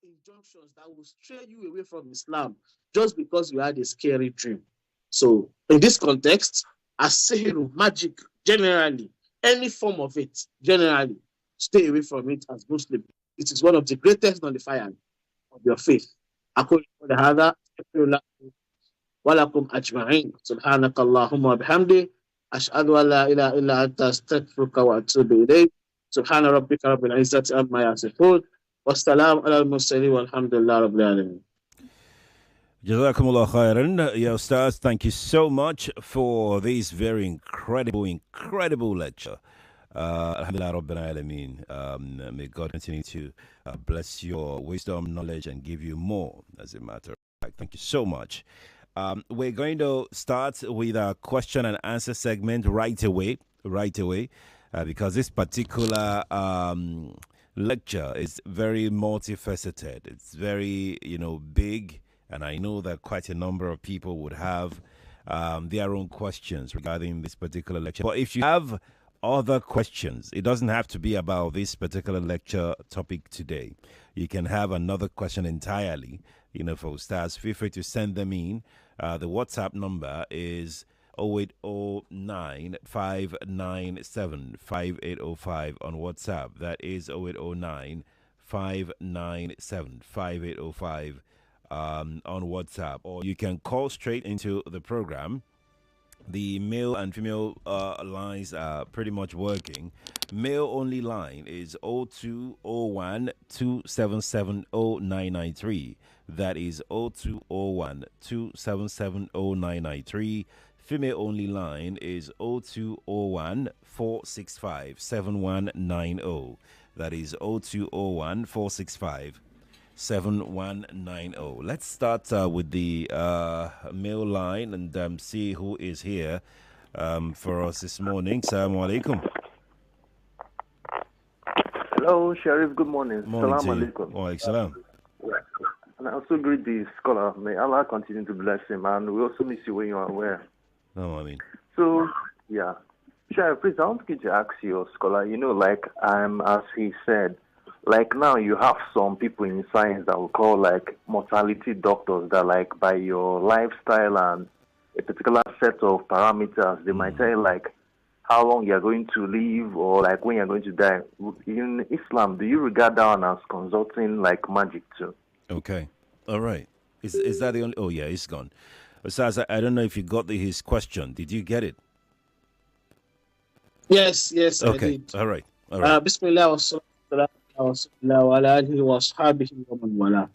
injunctions that will stray you away from Islam just because you had a scary dream. So, in this context, as sihr, magic, generally, any form of it, generally, stay away from it as Muslim. It is one of the greatest nullifiers of your faith. أقول هذا أستغفر الله ولكم أجمعين سبحانك اللهم وبحمدك أشهد أن لا إله إلا أنت أستغفرك وأتوب إليك سبحان ربك رب العزة عما يصفون والسلام على المرسلين والحمد لله رب العالمين. Jazakumullah khairan. Ya Ustadh, thank you so much for this very incredible lecture. Alhamdulillah Rabbil Alameen. May God continue to bless your wisdom, knowledge, and give you more, as a matter of fact. Thank you so much. We're going to start with a question and answer segment right away, because this particular lecture is very multifaceted. It's very, big, and I know that quite a number of people would have their own questions regarding this particular lecture. But if you have other questions, it doesn't have to be about this particular lecture topic today. You can have another question entirely, for Ustadh. Feel free to send them in. The WhatsApp number is 0809 597 5805 on WhatsApp. That is 0809 597 5805 on WhatsApp. Or you can call straight into the program. The male and female lines are pretty much working. Male only line is 0201 277 0993. That is 0201 277 0993. Female only line is 0201 465 7190. That is 0201 465 7190. Let's start with the male line and see who is here for us this morning. Assalamu alaikum. Hello, Sheriff. Good morning. Morning Salam to you. alaikum. Wa alaikum salam. And I also greet the scholar. May Allah continue to bless him. And we also miss you when you are aware. No, I mean. So, yeah. Sheriff, please, I want to ask you, scholar, as he said, like now you have some people in science that we call like mortality doctors that like by your lifestyle and a particular set of parameters, they might tell you like how long you're going to live or like when you're going to die. In Islam, do you regard that one as consulting like magic too? Okay. All right. Is that the only... Oh, yeah, it's gone. Besides, I don't know if you got his question. Did you get it? Yes, Okay. I did. All right. Bismillah wa sallallahu wa alihi wa ashabihi wa man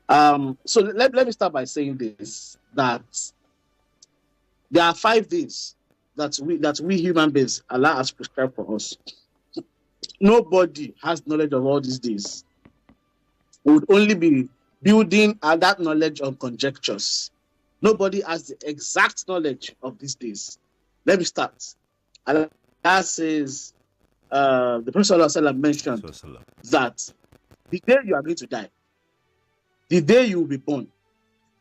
wala. So let me start by saying this, that there are 5 days that we human beings, Allah has prescribed for us. Nobody has knowledge of all these days. We would only be building that knowledge on conjectures. Nobody has the exact knowledge of these days. Let me start. Allah says, the Prophet ﷺ mentioned that the day you are going to die, the day you will be born,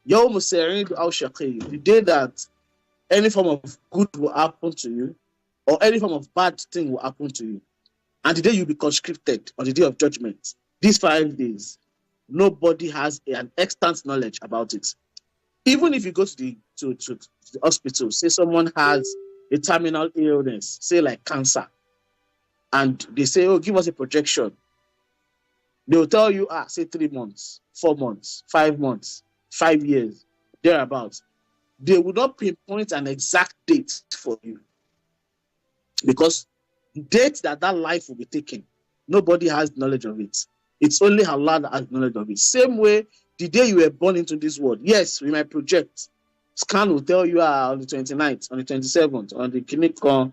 the day that any form of good will happen to you, or any form of bad thing will happen to you, and the day you'll be conscripted on the day of judgment. These 5 days, nobody has an extant knowledge about it. Even if you go to the hospital, say someone has a terminal illness, say like cancer, and they say, oh, give us a projection. They will tell you, say 3 months, 4 months, 5 months, 5 years, thereabouts. They will not pinpoint an exact date for you. Because the date that life will be taken, nobody has knowledge of it. It's only Allah that has knowledge of it. Same way, the day you were born into this world, yes, we might project. Scan will tell you on the 29th, on the 27th, on the clinic, 2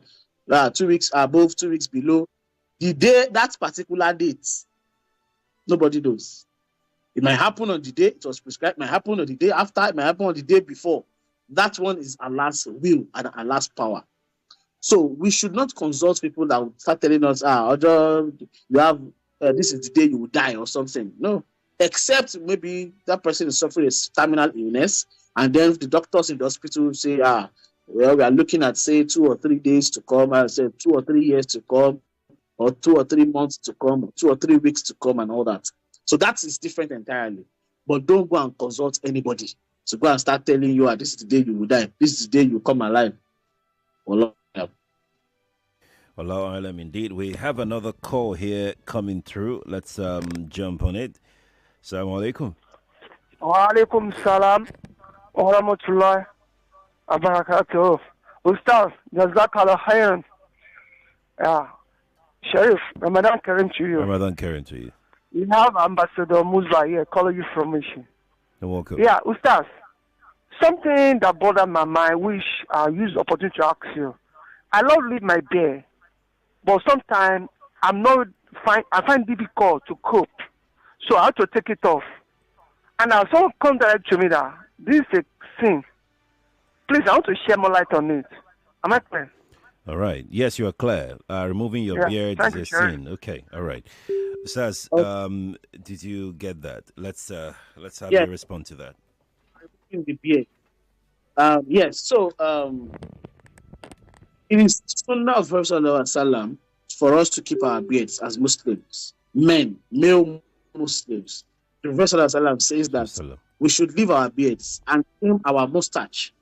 weeks above, 2 weeks below. The day, that particular date, nobody knows. It might happen on the day it was prescribed, it might happen on the day after, it might happen on the day before. That one is Allah's will and Allah's power. So we should not consult people that would start telling us, you have this is the day you will die or something. No. Except maybe that person is suffering a terminal illness, and then the doctors in the hospital say, well, we are looking at, say, 2 or 3 days to come, I say 2 or 3 years to come, or 2 or 3 months to come, or 2 or 3 weeks to come, and all that. So that is different entirely. But don't go and consult anybody. So go and start telling you, this is the day you will die. This is the day you come alive. Allah. Wallahu alam indeed. We have another call here coming through. Let's jump on it. Assalamu alaikum. Wa alaikum salam wa rahmatullahi wa barakatuh. Ustadh, jazakallah khairan. Yeah. Sheriff, Ramadan Kareem to you. Ramadan Kareem to you. We have Ambassador Musa here calling you from Mission. You're welcome. Yeah, Ustadh, something that bothered my mind, which I use the opportunity to ask you. I love leave my beard, but sometimes I find difficult to cope. So I have to take it off. And now someone come direct to me that this is a sin. Please, I want to share more light on it. Am I clear? All right. Yes, you are clear. Removing your beard is a sin. Okay. All right. Saz, did you get that? Let's have you respond to that. In the beard. Yes. So it is Sunnah of Prophet Sallallahu Alaihi Wasallam for us to keep our beards as Muslims, male Muslims. The Prophet Sallallahu Alaihi Wasallam says that we should leave our beards and trim our mustache,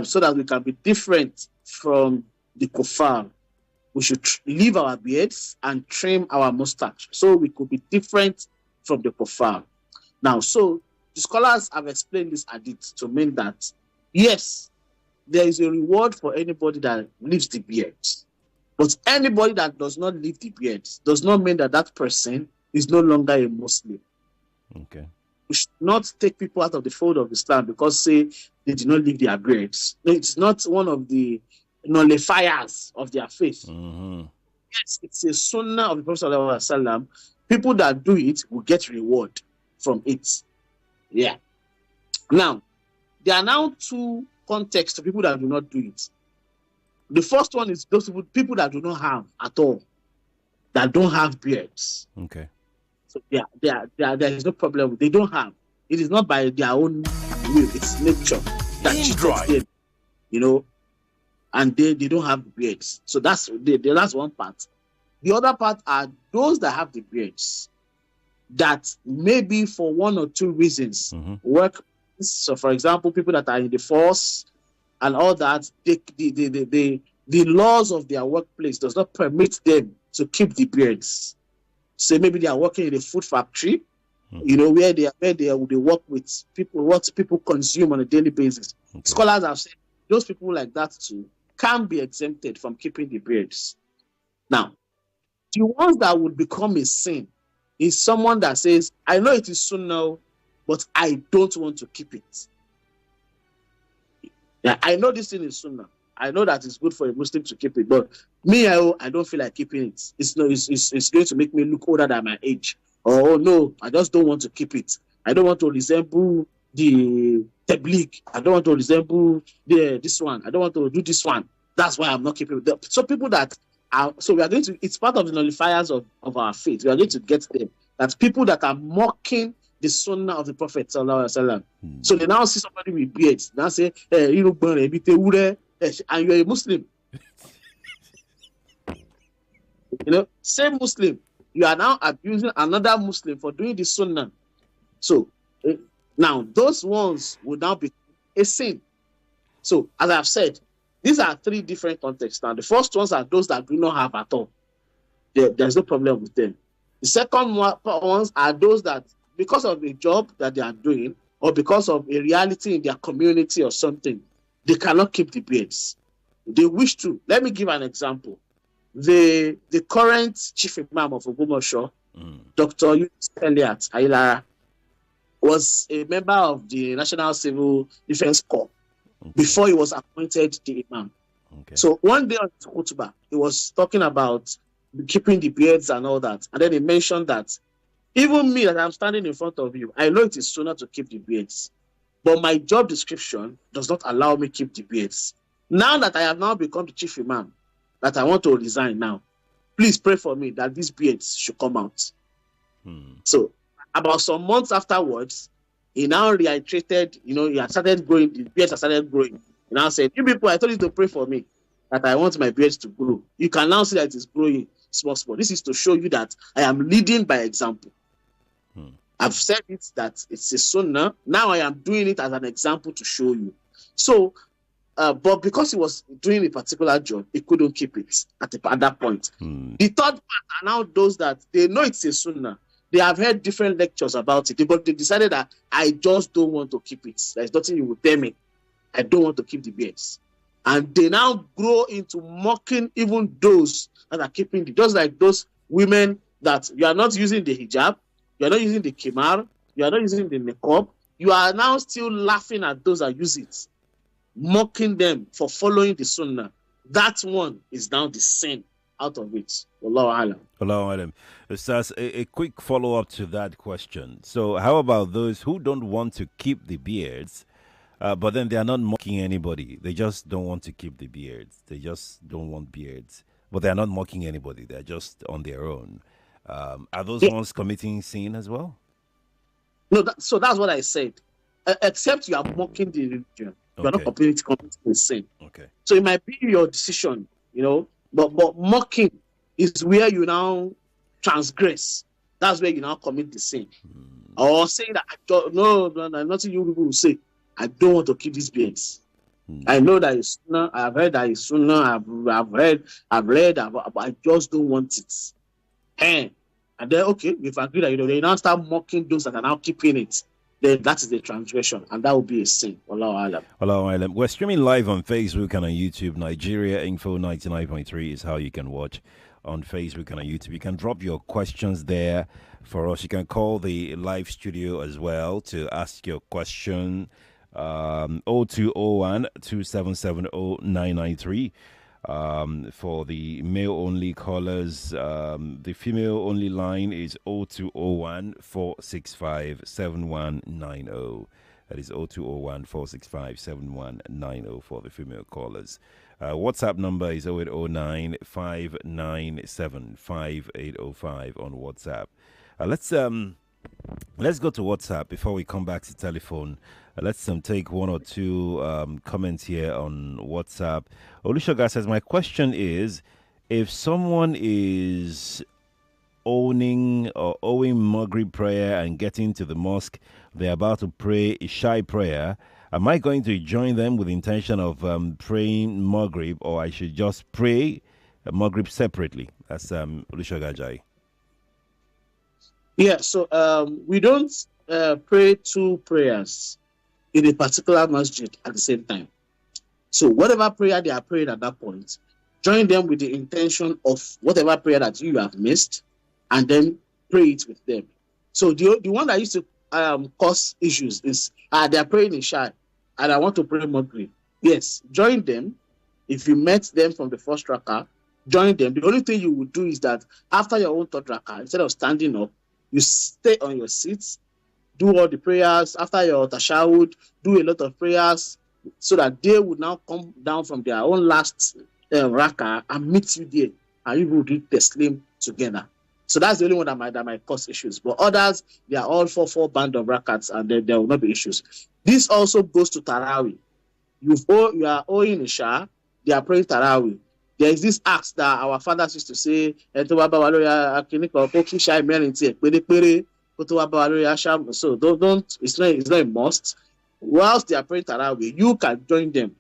so that we can be different from the kuffar. We should leave our beards and trim our mustache so we could be different from the kuffar. Now, so the scholars have explained this hadith to mean that, yes, there is a reward for anybody that leaves the beard. But anybody that does not leave the beard does not mean that that person is no longer a Muslim. Okay. We should not take people out of the fold of Islam because, say, they did not leave their beards. No, it's not one of the nullifiers of their faith. Mm-hmm. Yes, it's a sunnah of the Prophet Sallallahu Alaihi Wasallam. People that do it will get reward from it. Yeah. Now, there are now two contexts to people that do not do it. The first one is those people that do not have at all, that don't have beards. Okay. So there is no problem. They don't have. It is not by their own will. It's nature that cheated them, you know, and they don't have beards. So that's one part. The other part are those that have the beards that maybe for one or two reasons work. So, for example, people that are in the force and all that, the laws of their workplace does not permit them to keep the beards. So maybe they are working in a food factory, you know, where they work with people, what people consume on a daily basis. Okay. Scholars have said those people like that too can be exempted from keeping the beards. Now, the ones that would become a sin is someone that says, I know it is sunnah, but I don't want to keep it. Yeah, I know this thing is sunnah. I know that it's good for a Muslim to keep it, but me, I don't feel like keeping it. It's going to make me look older than my age. Oh no, I just don't want to keep it. I don't want to resemble the tabligh. I don't want to resemble this one. I don't want to do this one. That's why I'm not keeping it. So people that are, so we are going to, it's part of the nullifiers of our faith. We are going to get them. That's people that are mocking the sunnah of the Prophet Sallallahu Alaihi Wasallam. So they now see somebody with beards. Now say, hey, you look burn, and you're a Muslim. You know, same Muslim. You are now abusing another Muslim for doing the sunnah. So now those ones will now be a sin. So as I've said, these are three different contexts. Now the first ones are those that do not have at all. There's no problem with them. The second ones are those that, because of a job that they are doing or because of a reality in their community or something, they cannot keep the beards. They wish to. Let me give an example. The current chief imam of Ogbomoso, Dr. Yunus Elliott Ailara, was a member of the National Civil Defense Corps before he was appointed the imam. Okay. So one day on his khutbah, he was talking about keeping the beards and all that. And then he mentioned that even me, that I'm standing in front of you, I know it is sunnah to keep the beards, but my job description does not allow me to keep the beards. Now that I have now become the chief imam, that I want to resign now, please pray for me that these beards should come out. So about some months afterwards, he now reiterated, you know, he had started growing, the beards had started growing. He now said, you people, I told you to pray for me that I want my beards to grow. You can now see that it is growing small. This is to show you that I am leading by example. I've said it that it's a sunnah. Now I am doing it as an example to show you. So, but because he was doing a particular job, he couldn't keep it at that point. The third part are now those that they know it's a sunnah. They have heard different lectures about it, but they decided that I just don't want to keep it. There's nothing you will tell me. I don't want to keep the beards. And they now grow into mocking even those that are keeping it. Just like those women that you are not using the hijab, you are not using the kimar, you are not using the niqab, you are now still laughing at those that use it, mocking them for following the sunnah. That one is now the sin out of it. Wallahu alam. Allahu Alam. Ustaz, a quick follow-up to that question. So how about those who don't want to keep the beards, but then they are not mocking anybody? They just don't want to keep the beards. They just don't want beards. But they are not mocking anybody. They're just on their own. Are those ones committing sin as well? No, so that's what I said. Except you are mocking the religion. You are not committing sin. Okay. So it might be your decision, but mocking is where you now transgress. That's where you now commit the sin. Or saying that, no, nothing you people will say. I don't want to keep these beards. I know that it's sunnah. I've heard that it's sunnah. I've read, but I just don't want it. And then, okay, we've agreed that, they now start mocking those that are now keeping it. Then that is the transgression, and that will be a sin. Wallahu alam. Allahu Alam. We're streaming live on Facebook and on YouTube. Nigeria Info 99.3 is how you can watch on Facebook and on YouTube. You can drop your questions there for us. You can call the live studio as well to ask your question. 0201 2770 993. For the male only callers, the female only line is 0201 465 7190. That is 0201 465 7190 for the female callers. WhatsApp number is 0809 597 5805 on WhatsApp. Let's go to WhatsApp before we come back to telephone. Let's take one or two comments here on WhatsApp. Olushoga says, my question is, if someone is owing Maghrib prayer and getting to the mosque, they're about to pray Isha prayer, am I going to join them with the intention of praying Maghrib, or I should just pray Maghrib separately? That's Olushoga Jai. Yeah, so we don't pray two prayers in a particular masjid at the same time. So whatever prayer they are praying at that point, join them with the intention of whatever prayer that you have missed, and then pray it with them. So the one that used to cause issues is they are praying in Shai, and I want to pray Mockery. Yes, join them. If you met them from the first rakah, join them. The only thing you would do is that after your own third rakah, instead of standing up, you stay on your seats, do all the prayers. After your tashahud, do a lot of prayers, so that they would now come down from their own last rakah and meet you there, and you will read the taslim together. So that's the only one that might cause issues. But others, they are all four band of rakats, and there will not be issues. This also goes to Tarawih. You are owing Isha, they are praying Tarawih. There is this act that our fathers used to say, so don't, it's not a must. Whilst they are praying Tarawih, you can join them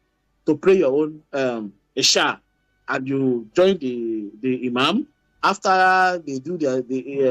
to pray your own Isha, and you join the Imam. After they do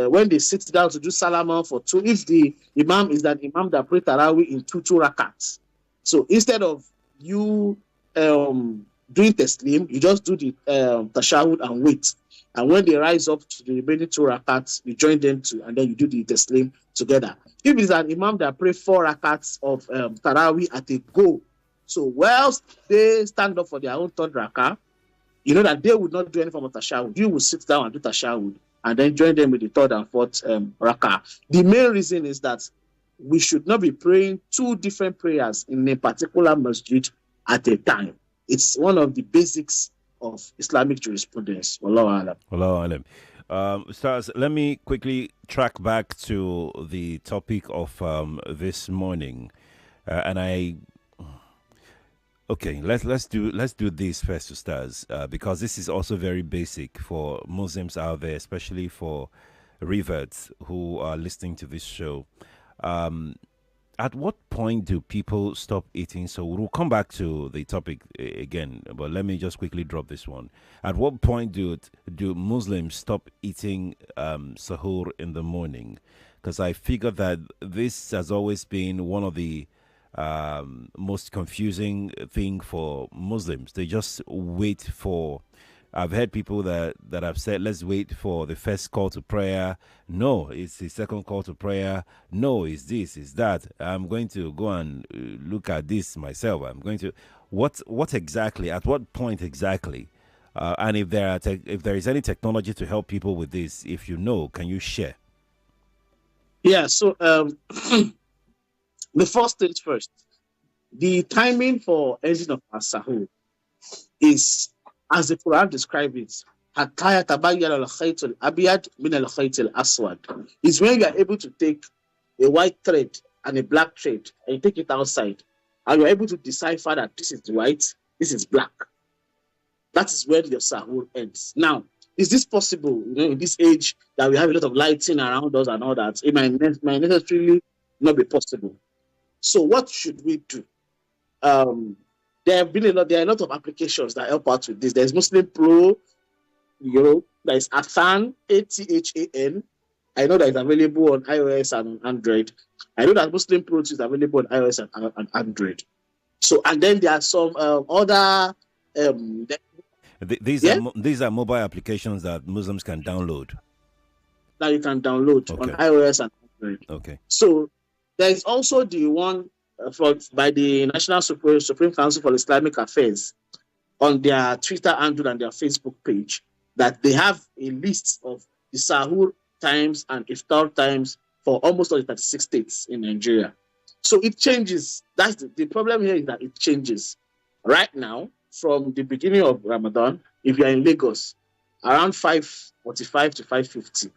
when they sit down to do Salama for two, if the Imam is that Imam that pray Tarawih in two rakats. So instead of you doing taslim, you just do the tashahud and wait. And when they rise up to the remaining two rakats, you join them too, and then you do the taslim together. If it's an imam that pray 4 rakats of tarawih at a go, so whilst they stand up for their own third rakah, you know that they would not do any form of tashahud. You will sit down and do tashahud, and then join them with the third and fourth rakah. The main reason is that we should not be praying 2 different prayers in a particular masjid at a time. It's one of the basics of Islamic jurisprudence. Wallahu alam. Wallahu alam. Ustaz, let me quickly track back to the topic of this morning, okay, let's do this first, Ustaz, because this is also very basic for Muslims out there, especially for reverts who are listening to this show. Um, at what point do people stop eating? So we'll come back to the topic again, but let me just quickly drop this one. At what point do Muslims stop eating sahur in the morning? Because I figure that this has always been one of the most confusing thing for Muslims. They just wait for. I've heard people that have said, let's wait for the first call to prayer. No, it's the second call to prayer. No, it's this, it's that. I'm going to go and look at this myself. I'm going to what exactly? At what point exactly? And if if there is any technology to help people with this, if you know, can you share? Yeah. So the first things first. The timing for ending of our sahur is, as the Quran describes it, حَتَّى يَتَبَيَّنَ الْخَيْطُ الْأَبْيَضُ مِنَ الْخَيْطِ الْأَسْوَدِ. It's when you are able to take a white thread and a black thread and you take it outside and you're able to decipher that this is white, this is black. That is when your sahur ends. Now, is this possible? In this age that we have a lot of lighting around us and all that, it might necessarily not be possible. So what should we do? There are a lot of applications that help out with this. There's Muslim Pro, there's Athan, Athan. I know that it's available on iOS and Android. I know that Muslim Pro is available on iOS and Android. So, and then there are some other. These are mobile applications that Muslims can download. That you can download on iOS and Android. Okay. So there is also the one by the National Supreme Council for Islamic Affairs on their Twitter handle and their Facebook page, that they have a list of the sahur times and iftar times for almost all the 36 states in Nigeria. So it changes. That's the problem here, is that it changes. Right now, from the beginning of Ramadan, if you are in Lagos, around 5:45 to 5:50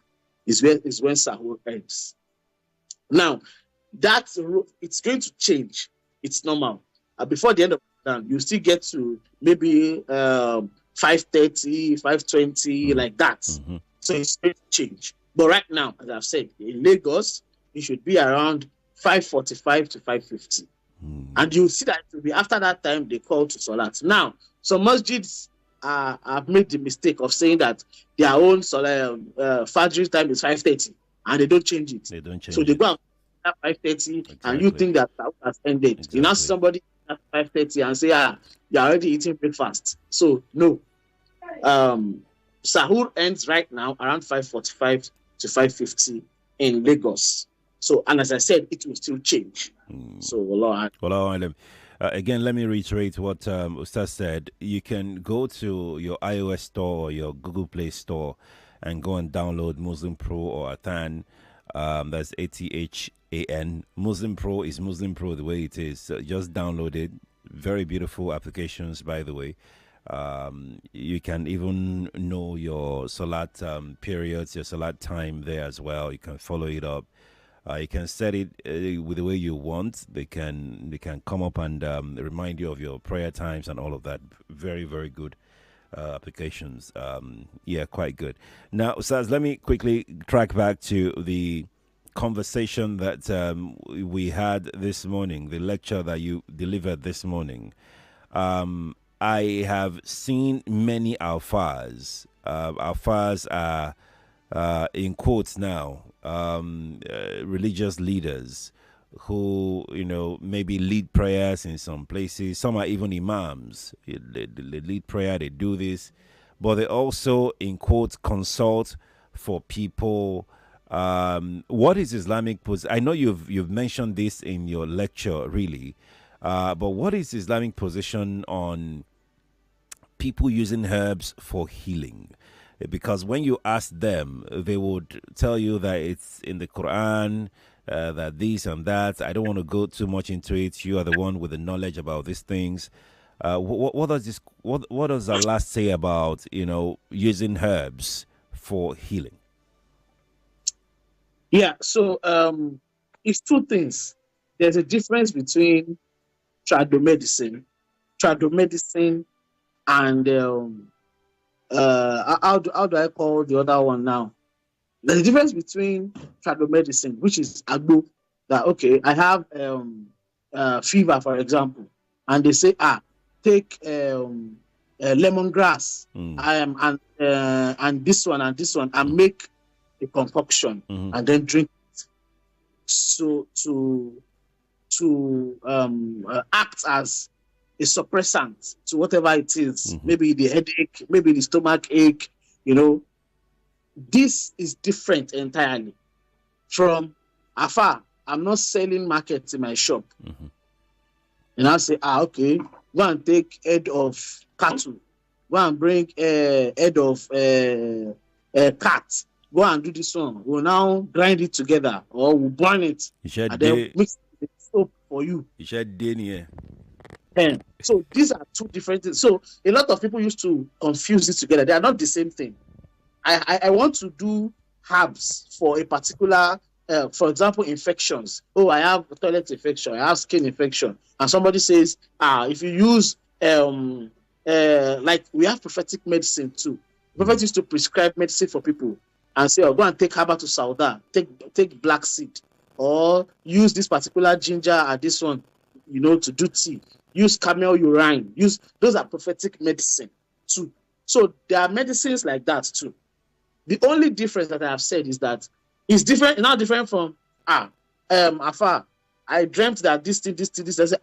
is when sahur ends. Now, it's going to change. It's normal. Before the end of Ramadan, you still get to maybe 5:30, 5:20, like that. Mm-hmm. So it's going to change. But right now, as I've said, in Lagos, it should be around 5:45 to 5:50. And you see that it will be after that time they call to Salat. Now, some masjids have made the mistake of saying that their own Fajr time is 5:30 and they don't change it. So they go at 5:30 and you think that has ended. Exactly. You now see somebody at 5:30 and say, you're already eating breakfast. So no. Sahur ends right now around 5:45 to 5:50 in Lagos. So, and as I said, it will still change. So, again, let me reiterate what Ustadh said. You can go to your iOS store or your Google Play store and go and download Muslim Pro or Athan. That's ATHAN. Muslim Pro is Muslim Pro the way it is. Just download it. Very beautiful applications, by the way. You can even know your Salat periods, your Salat time there as well. You can follow it up. You can set it with the way you want. They can come up and remind you of your prayer times and all of that. Very, very good applications. Quite good. Now, Ustadh, let me quickly track back to the conversation that we had this morning, the lecture that you delivered this morning. I have seen many alfas. Alfas are in quotes now, religious leaders who maybe lead prayers in some places. Some are even imams. They lead prayer, they do this, but they also in quotes consult for people. What is Islamic position? I know you've mentioned this in your lecture, really, but what is Islamic position on people using herbs for healing? Because when you ask them, they would tell you that it's in the Quran, that this and that. I don't want to go too much into it. You are the one with the knowledge about these things. What does Allah say about using herbs for healing? Yeah, so it's two things. There's a difference between tradomedicine and how do I call the other one now? There's a difference between tribal medicine, which is agbo, that okay, I have fever, for example, and they say, take lemongrass, and this one and this one, and make a concoction and then drink it. So to act as a suppressant to whatever it is, maybe the headache, maybe the stomach ache, this is different entirely from afar. I'm not selling markets in my shop. And I'll say, okay, go and take head of cattle, go and bring head of cat, go and do this one. We'll now grind it together, or we'll burn it, and then mix the soap for you. So these are two different things. So a lot of people used to confuse this together. They are not the same thing. I want to do herbs for a particular, for example, infections. Oh, I have a toilet infection, I have skin infection, and somebody says, if you use like we have prophetic medicine too. Prophet used to prescribe medicine for people and say, go and take herbal to sauda, take black seed, or use this particular ginger and this one, to do tea. Use camel urine. Those are prophetic medicine too. So there are medicines like that too. The only difference that I have said is that it's different, not different from Afar. I dreamt that this thing. I say,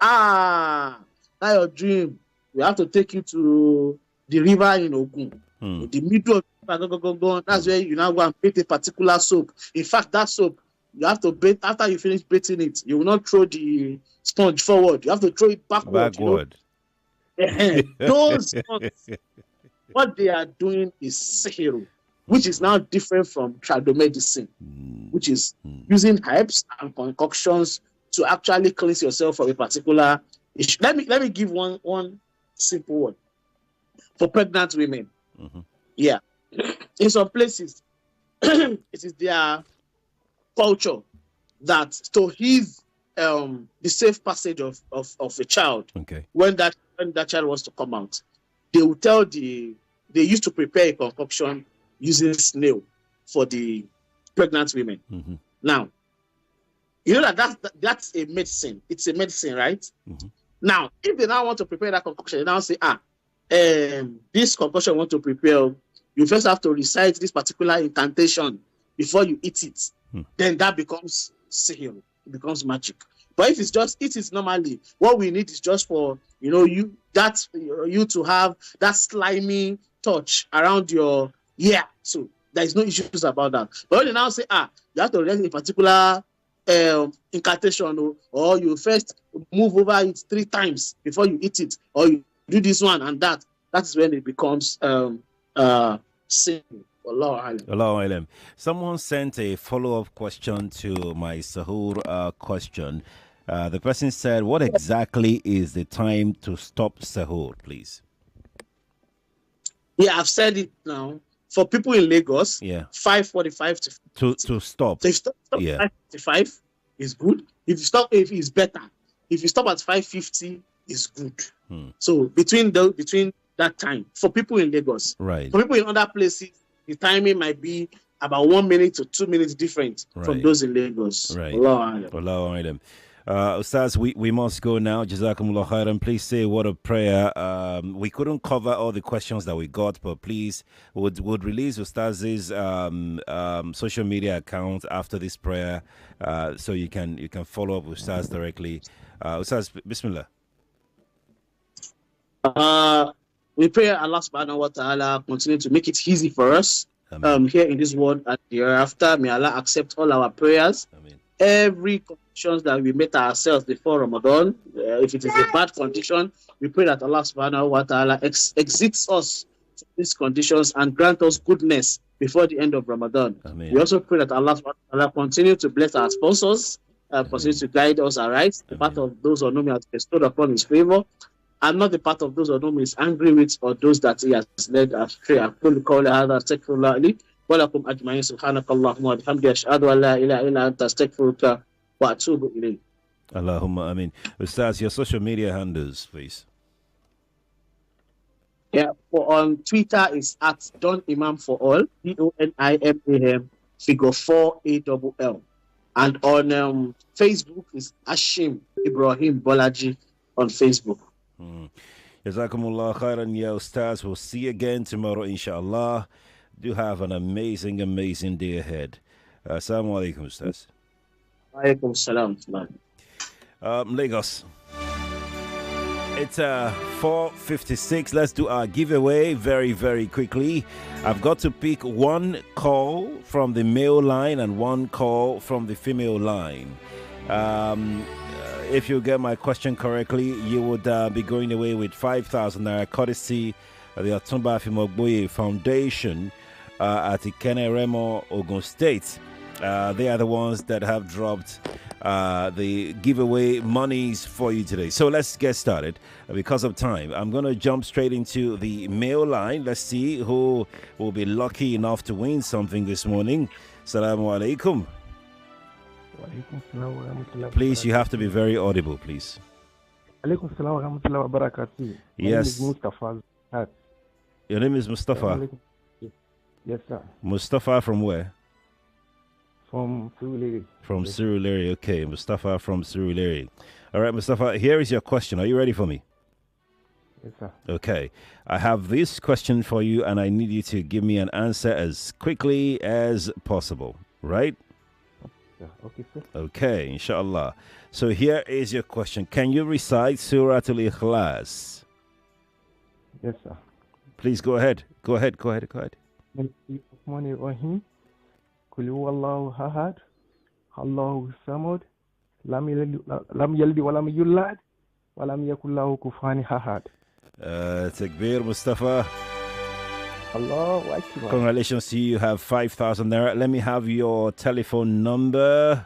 that's your dream. We have to take you to the river in Ogun. The middle of that's where you now go and bait a particular soap. In fact, that soap, you have to bait after you finish baiting it. You will not throw the sponge forward. You have to throw it backward. Those sponges, what they are doing is sahur, which is now different from trado medicine, which is using herbs and concoctions to actually cleanse yourself from a particular issue. Let me give one simple one for pregnant women. Yeah, in some places, it is their culture that to ease the safe passage of a child, when that child wants to come out, they will tell they used to prepare a concoction using snail for the pregnant women. Now, you know that's a medicine. It's a medicine, right? Now, if they now want to prepare that concoction, they now say, this concoction I want to prepare, you first have to recite this particular incantation before you eat it. Then that becomes sihir. It becomes magic. But if it's just eat it normally, what we need is just for you to have that slimy touch around your so there is no issues about that. But when you now say you have to read a particular incantation, or you first move over it 3 times before you eat it, or you do this one and that is when it becomes sin. Allah. Someone sent a follow-up question to my sahur question. The person said, what exactly is the time to stop sahur, please? Yeah, I've said it now. For people in Lagos, 5:45 to stop. So if stop 5:45 is good. If it's better. If you stop at 5:50 is good. So between that time, for people in Lagos, right. For people in other places, the timing might be about 1 minute to 2 minutes different from those in Lagos. Right. Allah. Ustadh, we must go now. Jazakumullah khairan. Please say a word of prayer. We couldn't cover all the questions that we got, but please would release Ustadh's social media account after this prayer, so you can follow up with Ustadh directly. Ustadh, Bismillah. We pray Allah subhanahu wa ta'ala continue to make it easy for us here in this world and hereafter. May Allah accept all our prayers. Amen. Every conditions that we met ourselves before Ramadan, if it is a bad condition, we pray that Allah subhanahu wa ta'ala exits us from these conditions and grant us goodness before the end of Ramadan. Amen. We also pray that Allah subhanahu wa ta'ala continue to bless our sponsors, continue to guide us aright, the part of those on whom He has bestowed upon His favor, and not the part of those on whom He is angry with, or those that He has led astray. ولكم أجمعين سبحانك اللهم وبحمدك أشهد أن لا إله إلا أنت أستغفرك وأتوب إليك. Allahumma amin. Ustadh, your social media handles, please. Yeah, on Twitter is at Don Imam for all, DONIMAM figure 4ALL. And on Facebook is Hashim Ibrahim Bolaji on Facebook. Jazakumullah khairan, ya Ustadh. We'll see you again tomorrow, inshallah. Do have an amazing, amazing day ahead. Assalamu alaikum, Ustadh. Alaikum salam. Lagos. It's 4:56. Let's do our giveaway very, very quickly. I've got to pick one call from the male line and one call from the female line. If you get my question correctly, you would be going away with 5,000 naira courtesy of the Otumba Fimogboye Foundation at Ikene Remo, Ogun State. They are the ones that have dropped the giveaway monies for you today. So let's get started. Because of time, I'm going to jump straight into the mail line. Let's see who will be lucky enough to win something this morning. Assalamu alaikum. Please, you have to be very audible, please. Alaikum salam wa rahmatullahi wa barakatuh. Yes. My name is Mustafa. Your name is Mustafa? Yes, sir. Mustafa from where? From Surulere. From Surulere, okay. Mustafa from Surulere. All right, Mustafa, here is your question. Are you ready for me? Yes, sir. Okay. I have this question for you, and I need you to give me an answer as quickly as possible, right? Yeah, okay, sir. Okay, inshallah. So here is your question. Can you recite Surah Al-Ikhlas? Yes, sir. Please go ahead. Go ahead. Bismillahirrahmanirrahim. Kul huwallahu ahad. Allahu samad. Lam yalid wa lam yulad. Wa lam yakul lahu kufuwan ahad. Takbir, Mustafa. Allahu Akbar. Congratulations to you. You have 5,000 naira. Let me have your telephone number.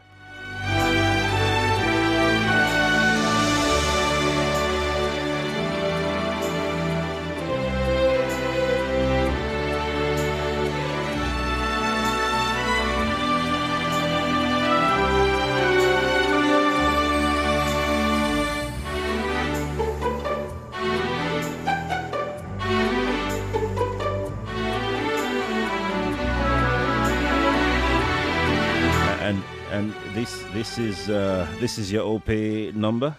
And this is your OPay number?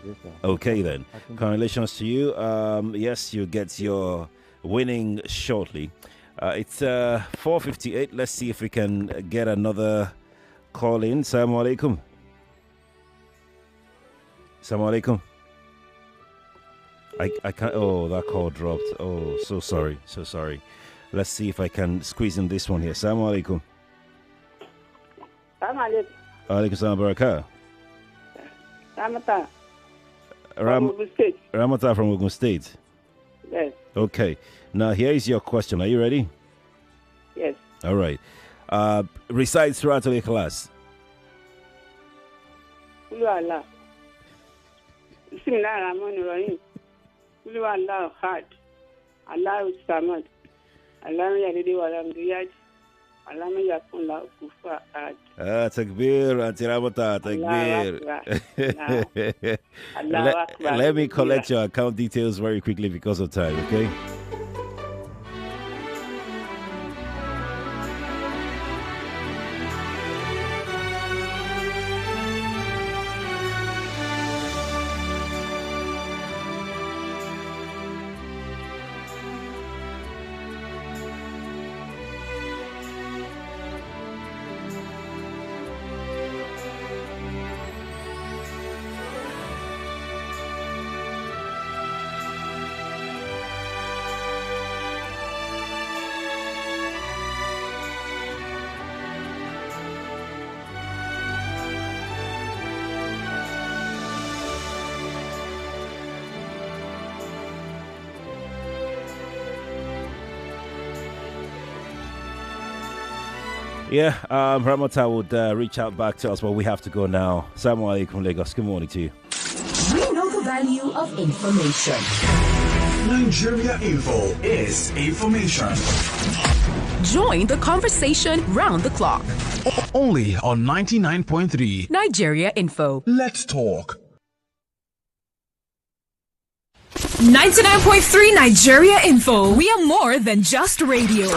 Yes, sir. Okay then. Congratulations to you. Yes, you get your winning shortly. It's 4:58. Let's see if we can get another call in. Assalamu alaikum. Assalamu alaikum. I can't. Oh, that call dropped. Oh, so sorry. Let's see if I can squeeze in this one here. Assalamu alaikum. Alaikum salam barakah. Ramata from Ogun State. Yes. Okay. Now here is your question. Are you ready? Yes. All right. Recite Surah Al-Ikhlas. Allah. Bismillahirrahmanirrahim. Allah ahad. Allahu samad. Lam yalid wa lam yulad. Lam yakul lahu kufuwan ahad. Takbir, Auntie Ramata, takbir. Let me collect your account details very quickly because of time, okay? Yeah, Ramata would reach out back to us, but we have to go now. Assalamu alaikum, Lagos. Good morning to you. We know the value of information. Nigeria Info is information. Join the conversation round the clock. Only on 99.3 Nigeria Info. Let's talk. 99.3 Nigeria Info. We are more than just radio.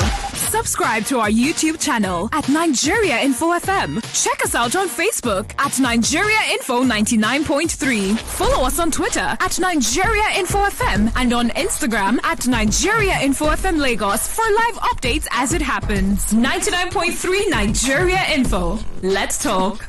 Subscribe to our YouTube channel at Nigeria Info FM. Check us out on Facebook at Nigeria Info 99.3. Follow us on Twitter at Nigeria Info FM and on Instagram at Nigeria Info FM Lagos for live updates as it happens. 99.3 Nigeria Info. Let's talk.